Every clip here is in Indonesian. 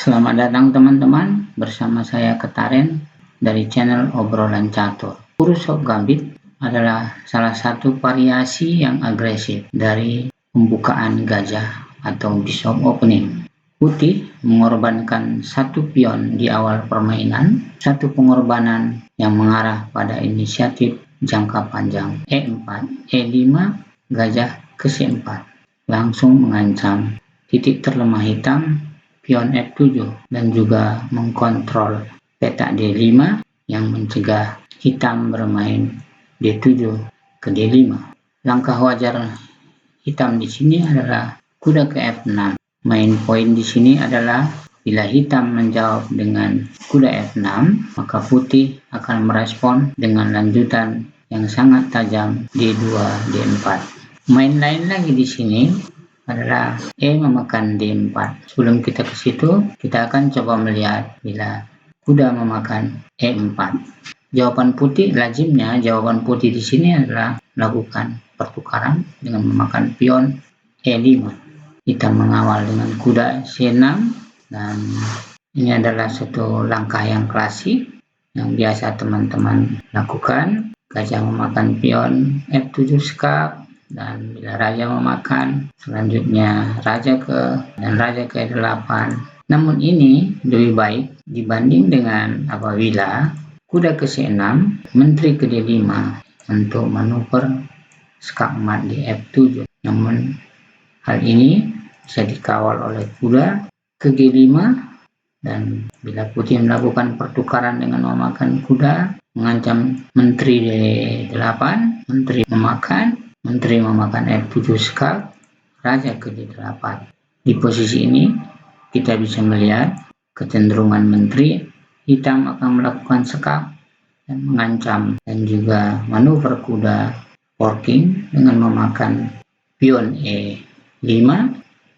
Selamat datang teman-teman, bersama saya Ketaren dari channel Obrolan Catur. Khrushchev Gambit adalah salah satu variasi yang agresif dari pembukaan gajah atau bishop opening. Putih mengorbankan satu pion di awal permainan, satu pengorbanan yang mengarah pada inisiatif jangka panjang E4, E5, gajah ke C4, langsung mengancam titik terlemah hitam pion F7 dan juga mengkontrol petak D5 yang mencegah hitam bermain D7 ke D5. Langkah wajar hitam di sini adalah kuda ke F6. Main poin di sini adalah bila hitam menjawab dengan kuda F6, maka putih akan merespon dengan lanjutan yang sangat tajam D2, D4. Main lain lagi di sini adalah E memakan D4. Sebelum kita ke situ, kita akan coba melihat bila kuda memakan E4. Jawaban putih di sini adalah melakukan pertukaran dengan memakan pion E5. Kita mengawal dengan kuda C6 dan ini adalah satu langkah yang klasik yang biasa teman-teman lakukan. Gajah memakan pion F7 skak. Dan bila raja memakan, selanjutnya raja ke 8. Namun ini lebih baik dibanding dengan apabila kuda ke C6, menteri ke D5 untuk manuver skak mat di F7. Namun hal ini bisa dikawal oleh kuda ke G5 dan bila putih melakukan pertukaran dengan memakan kuda, mengancam menteri D8, menteri memakan F7 skak, raja ke D8. Di posisi ini kita bisa melihat kecenderungan menteri hitam akan melakukan skak dan mengancam dan juga manuver kuda forking dengan memakan pion E5,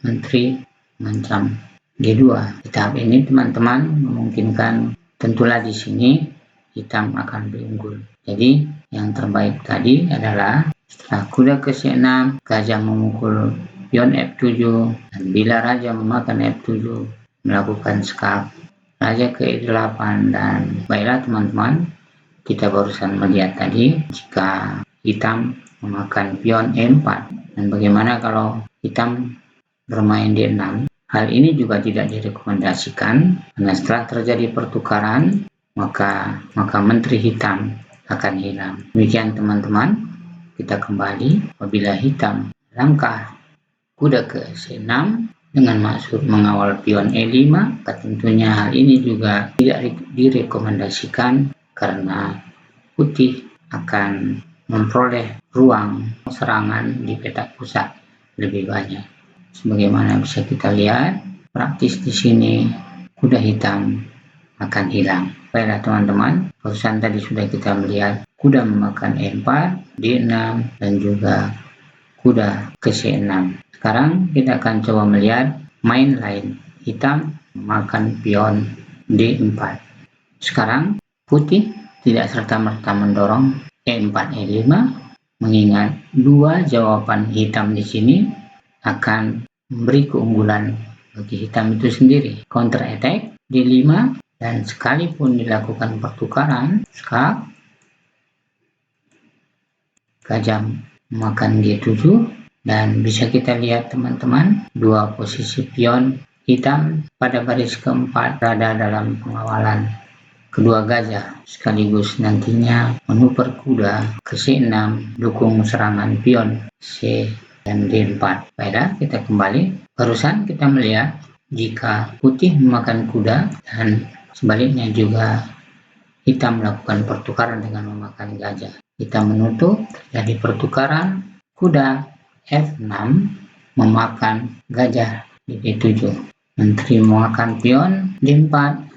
menteri mengancam G2. Di tahap ini teman-teman memungkinkan, tentulah di sini hitam akan lebih unggul. Jadi yang terbaik tadi adalah setelah kuda ke C6, gajah memukul pion F7, dan bila raja memakan F7, melakukan skak, raja ke E8, dan baiklah teman-teman, kita barusan melihat tadi jika hitam memakan pion E4, dan bagaimana kalau hitam bermain D6. Hal ini juga tidak direkomendasikan, karena setelah terjadi pertukaran, maka menteri hitam akan hilang. Demikian teman-teman. Kita kembali, apabila hitam langkah kuda ke C6 dengan maksud mengawal pion E5, tentunya hal ini juga tidak direkomendasikan karena putih akan memperoleh ruang serangan di petak pusat lebih banyak. Sebagaimana bisa kita lihat, praktis di sini kuda hitam akan hilang. Baiklah teman-teman, barusan tadi sudah kita melihat kuda memakan E4, D6, dan juga kuda ke C6. Sekarang kita akan coba melihat main lain. Hitam memakan pion D4. Sekarang putih tidak serta-merta mendorong E4, E5, mengingat dua jawaban hitam di sini akan memberi keunggulan bagi hitam itu sendiri. Counter attack D5, dan sekalipun dilakukan pertukaran skak, gajah memakan G7, dan bisa kita lihat teman-teman, dua posisi pion hitam pada baris keempat berada dalam pengawalan kedua gajah, sekaligus nantinya manuver kuda ke C6 dukung serangan pion C dan D4. Baiklah, kita kembali. Barusan kita melihat jika putih memakan kuda dan sebaliknya juga hitam melakukan pertukaran dengan memakan gajah. Kita menutup terjadi pertukaran kuda F6 memakan gajah di D7. Menteri memakan pion D4.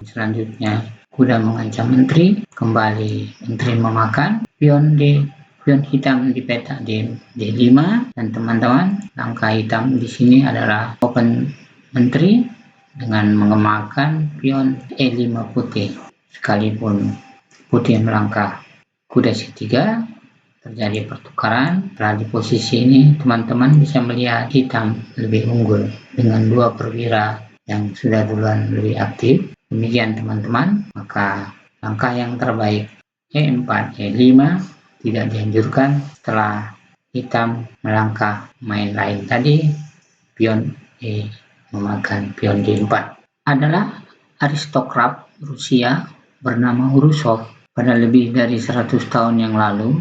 Selanjutnya kuda mengancam menteri. Kembali menteri memakan pion hitam di petak D5. Dan teman-teman, langkah hitam di sini adalah open menteri dengan mengemakan pion E5 putih. Sekalipun putih melangkah kuda C3, terjadi pertukaran. Setelah di posisi ini teman-teman bisa melihat hitam lebih unggul dengan dua perwira yang sudah duluan lebih aktif. Demikian teman-teman, maka langkah yang terbaik E4, E5 tidak dianjurkan setelah hitam melangkah main lain tadi, pion E memakan pion D4. Adalah aristokrat Rusia bernama Urusov pada lebih dari 100 tahun yang lalu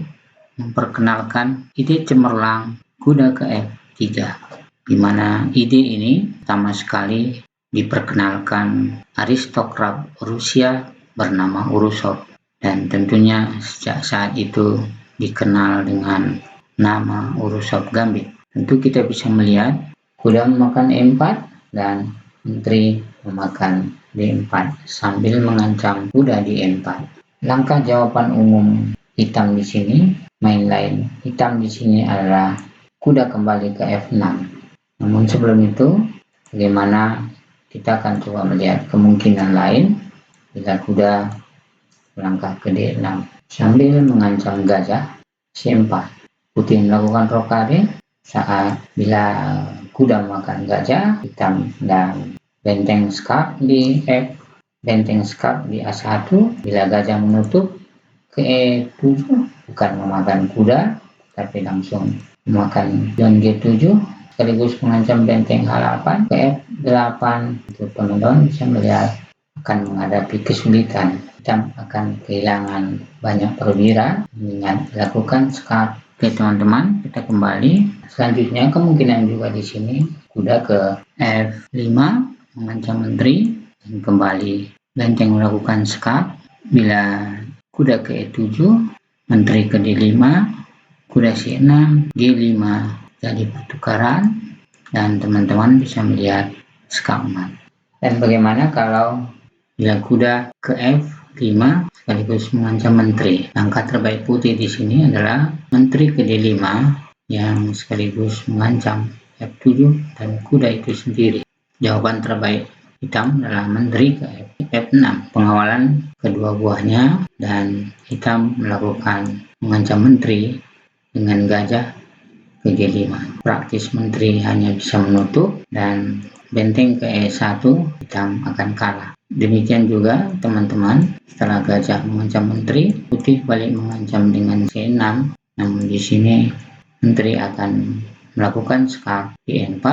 memperkenalkan ide cemerlang kuda ke F3, di mana ide ini pertama sekali diperkenalkan aristokrat Rusia bernama Urusov, dan tentunya sejak saat itu dikenal dengan nama Urusov Gambit. Tentu kita bisa melihat kuda memakan E4 dan menteri memakan D4 sambil mengancam kuda di E4. Langkah jawaban umum hitam di sini, main line hitam di sini adalah kuda kembali ke F6. Namun sebelum itu, bagaimana kita akan coba melihat kemungkinan lain bila kuda melangkah ke D6 sambil mengancam gajah C4. Putih melakukan rokade saat bila kuda makan gajah, hitam dan benteng skak di F, benteng skak di A1. Bila gajah menutup ke E7, bukan memakan kuda tapi langsung memakan pion G7 sekaligus mengancam benteng H8 ke F8. Untuk teman-teman bisa melihat akan menghadapi kesulitan, hitam akan kehilangan banyak perwira mengingat dilakukan skak. Oke teman-teman, kita kembali. Selanjutnya kemungkinan juga di sini kuda ke F5 mengancam menteri dan kembali benteng melakukan skak. Bila kuda ke E7, menteri ke D5, kuda C6, G5 jadi pertukaran, dan teman-teman bisa melihat skak emas. Dan bagaimana kalau bila kuda ke F5 sekaligus mengancam menteri? Langkah terbaik putih di sini adalah menteri ke D5 yang sekaligus mengancam F7 dan kuda itu sendiri. Jawaban terbaik hitam adalah menteri ke F6, pengawalan kedua buahnya, dan hitam melakukan mengancam menteri dengan gajah ke G5. Praktis menteri hanya bisa menutup dan benteng ke E1, hitam akan kalah. Demikian juga teman-teman, setelah gajah mengancam menteri, putih balik mengancam dengan C6. Namun di sini menteri akan melakukan skak di E4,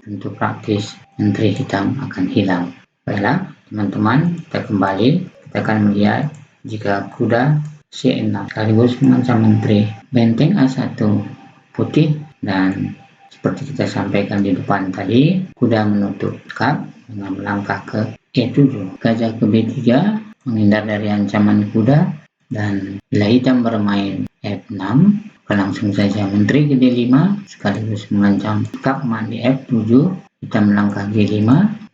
tentu praktis menteri hitam akan hilang. Baiklah teman-teman, kita kembali, kita akan melihat jika kuda C6 sekaligus mengancam menteri, benteng A1 putih, dan seperti kita sampaikan di depan tadi, kuda menutup skak dengan melangkah ke E7, gajah ke B3 menghindar dari ancaman kuda, dan bila hitam bermain F6, langsung saja menteri ke D5 sekaligus mengancam skak emas di F7, hitam melangkah G5,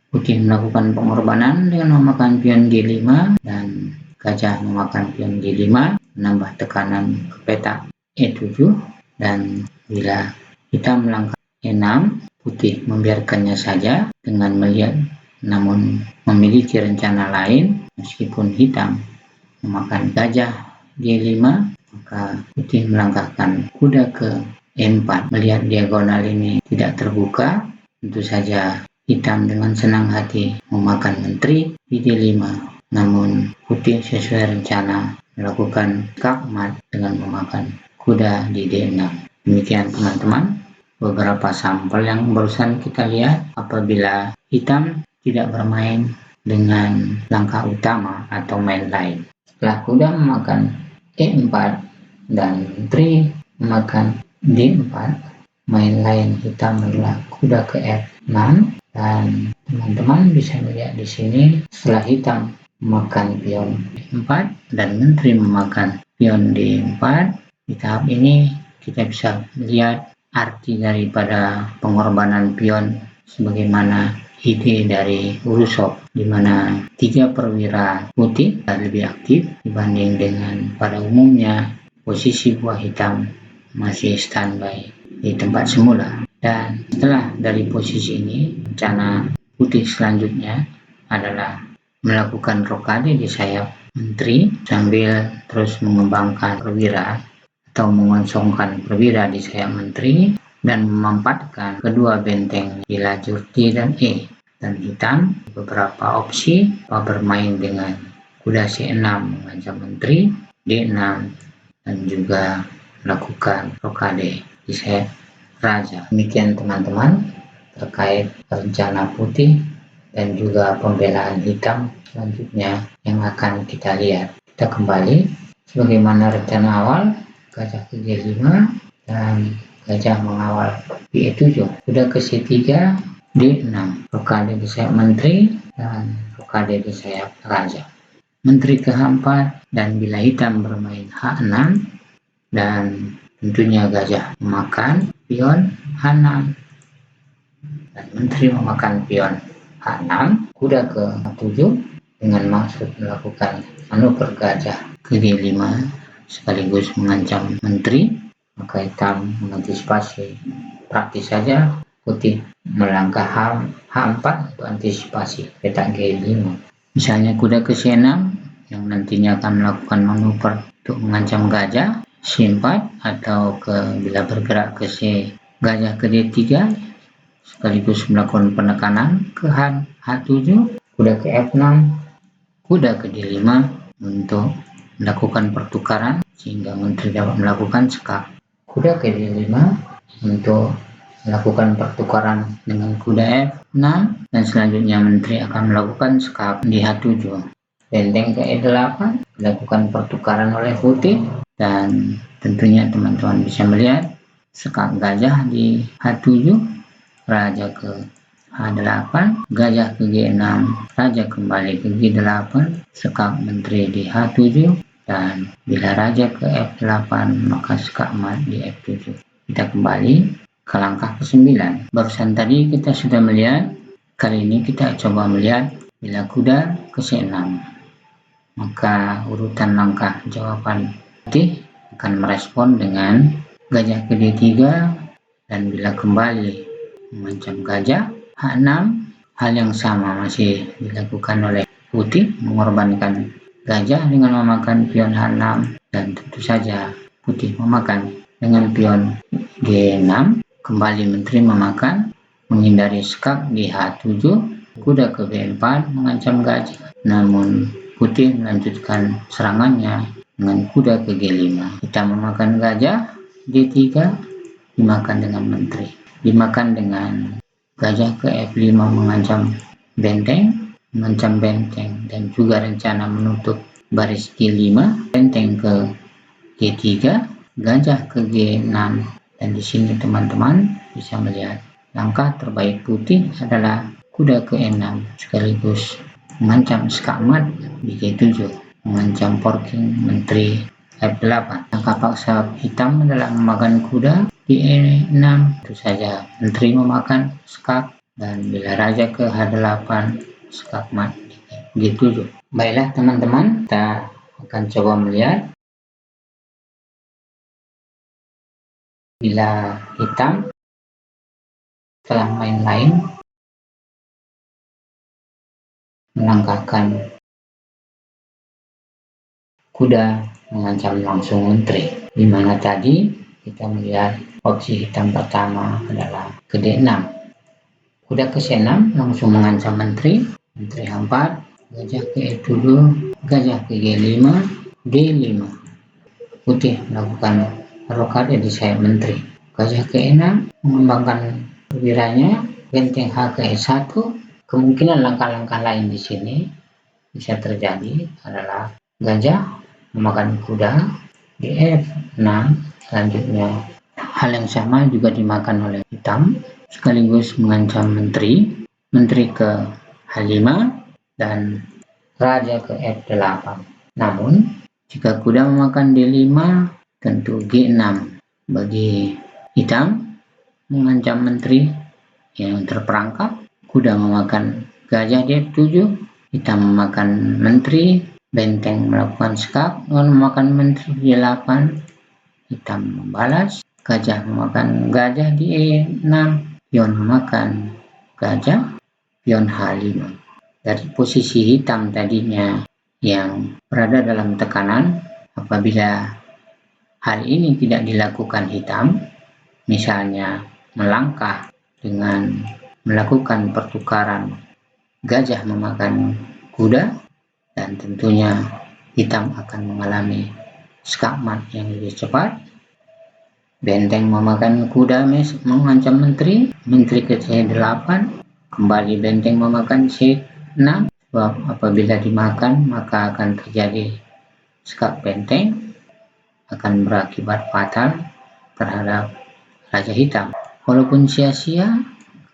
putih melakukan pengorbanan dengan memakan pion G5 dan gajah memakan pion G5, menambah tekanan ke peta E7, dan bila hitam melangkah E6, putih membiarkannya saja dengan melihat namun memiliki rencana lain. Meskipun hitam memakan gajah G5, maka putih melangkahkan kuda ke E4. Melihat diagonal ini tidak terbuka, tentu saja hitam dengan senang hati memakan menteri di D5. Namun putih sesuai rencana melakukan skak mat dengan memakan kuda di D6. Demikian teman-teman, beberapa sampel yang barusan kita lihat apabila hitam tidak bermain dengan langkah utama atau main lain. Setelah kuda memakan E4 dan menteri memakan D4, main lain hitam adalah kuda ke F6, dan teman-teman bisa melihat di sini setelah hitam memakan pion D4 dan menteri memakan pion D4. Di tahap ini kita bisa melihat arti daripada pengorbanan pion sebagaimana ide dari Urusov, di mana 3 perwira putih lebih aktif dibanding dengan pada umumnya posisi buah hitam masih standby di tempat semula. Dan setelah dari posisi ini, rencana putih selanjutnya adalah melakukan rokade di sayap menteri sambil terus mengembangkan perwira atau mengosongkan perwira di sayap menteri dan memampatkan kedua benteng di lajur D dan E. dan hitam. Beberapa opsi bermain dengan kuda C6 mengancam menteri, D6, dan juga melakukan rokade di sayap raja. Demikian teman-teman terkait rencana putih dan juga pembelaan hitam selanjutnya yang akan kita lihat. Kita kembali sebagaimana rencana awal, gajah ke G5 dan gajah mengawal di E7, kuda ke C3, D6, rokade di sayap menteri dan rokade di sayap raja. Menteri ke H4, dan bila hitam bermain H6 dan tentunya gajah memakan pion H6 dan menteri memakan pion H6, kuda ke H7 dengan maksud melakukan manuver gajah ke G5 sekaligus mengancam menteri, maka hitam mengantisipasi. Praktis saja putih melangkah H4 untuk antisipasi petak G5. Misalnya kuda ke C6 yang nantinya akan melakukan manuver untuk mengancam gajah C4, atau bila bergerak ke C, gajah ke D3 sekaligus melakukan penekanan ke H7, kuda ke F6, kuda ke D5 untuk melakukan pertukaran sehingga menteri dapat melakukan sekak, kuda ke D5 untuk melakukan pertukaran dengan kuda F6, dan selanjutnya menteri akan melakukan sekak di H7. Benteng ke E8 dilakukan pertukaran oleh putih, dan tentunya teman-teman bisa melihat sekak gajah di H7, raja ke H8, gajah ke G6, raja kembali ke G8, sekak menteri di H7, dan bila raja ke F8 maka sekak mat di F7. Kita kembali ke langkah ke-9. Barusan tadi kita sudah melihat, kali ini kita coba melihat bila kuda ke C6, maka urutan langkah jawaban putih akan merespon dengan gajah ke D3, dan bila kembali mengancam gajah H6, hal yang sama masih dilakukan oleh putih, mengorbankan gajah dengan memakan pion H6, dan tentu saja putih memakan dengan pion G6. Kembali menteri memakan, menghindari sekak di H7, kuda ke B4 mengancam gajah, namun putih melanjutkan serangannya dengan kuda ke G5. Kita memakan gajah, D3 dimakan dengan menteri, dimakan dengan gajah ke F5 mengancam benteng, dan juga rencana menutup baris G5, benteng ke G3, gajah ke G6, dan di sini teman-teman bisa melihat langkah terbaik putih adalah kuda ke E6 sekaligus mengancam sekak mat di G7, mengancam forking menteri F8. Langkah paksa hitam adalah memakan kuda di E6, tentu saja menteri memakan sekak, dan bila raja ke H8 sekak mat di G7. Baiklah teman-teman, kita akan coba melihat bila hitam setelah main-main melangkahkan kuda mengancam langsung menteri, di mana tadi kita melihat opsi hitam pertama adalah ke D6, kuda ke C6 langsung mengancam menteri, menteri H4, gajah ke E7, gajah ke G5, D5, putih melakukan rokade di sayap menteri, gajah ke E6 mengembangkan perwiranya, benteng H ke E1. Kemungkinan langkah-langkah lain di sini bisa terjadi adalah gajah memakan kuda di F6, selanjutnya hal yang sama juga dimakan oleh hitam sekaligus mengancam menteri, menteri ke H5, dan raja ke F8. Namun jika kuda memakan D5, tentu G6 bagi hitam mengancam menteri yang terperangkap, kuda memakan gajah di F7, hitam memakan menteri, benteng melakukan sekak dengan memakan menteri di E8, hitam membalas, gajah memakan gajah di E6, pion memakan gajah, pion H5. Dari posisi hitam tadinya yang berada dalam tekanan, apabila hal ini tidak dilakukan hitam, misalnya melangkah dengan melakukan pertukaran gajah memakan kuda, dan tentunya hitam akan mengalami skakmat yang lebih cepat. Benteng memakan kuda mengancam menteri ke C8, kembali benteng memakan C6, sebab apabila dimakan maka akan terjadi skak benteng, akan berakibat fatal terhadap Raja Hitam. Walaupun sia-sia,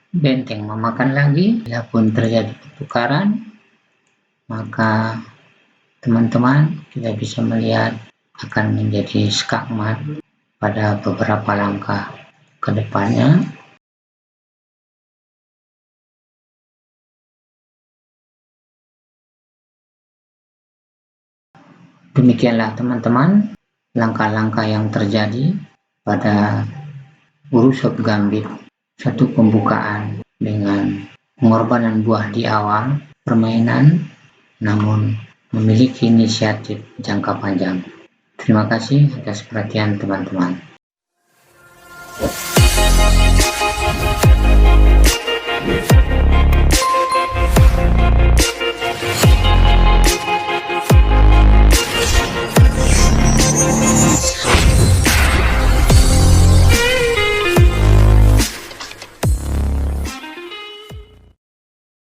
benteng memakan lagi. Bila pun terjadi pertukaran, maka teman-teman kita bisa melihat akan menjadi skakmat pada beberapa langkah ke depannya. Demikianlah teman-teman langkah-langkah yang terjadi pada Urusop Gambit, satu pembukaan dengan pengorbanan buah di awal permainan, namun memiliki inisiatif jangka panjang. Terima kasih atas perhatian teman-teman.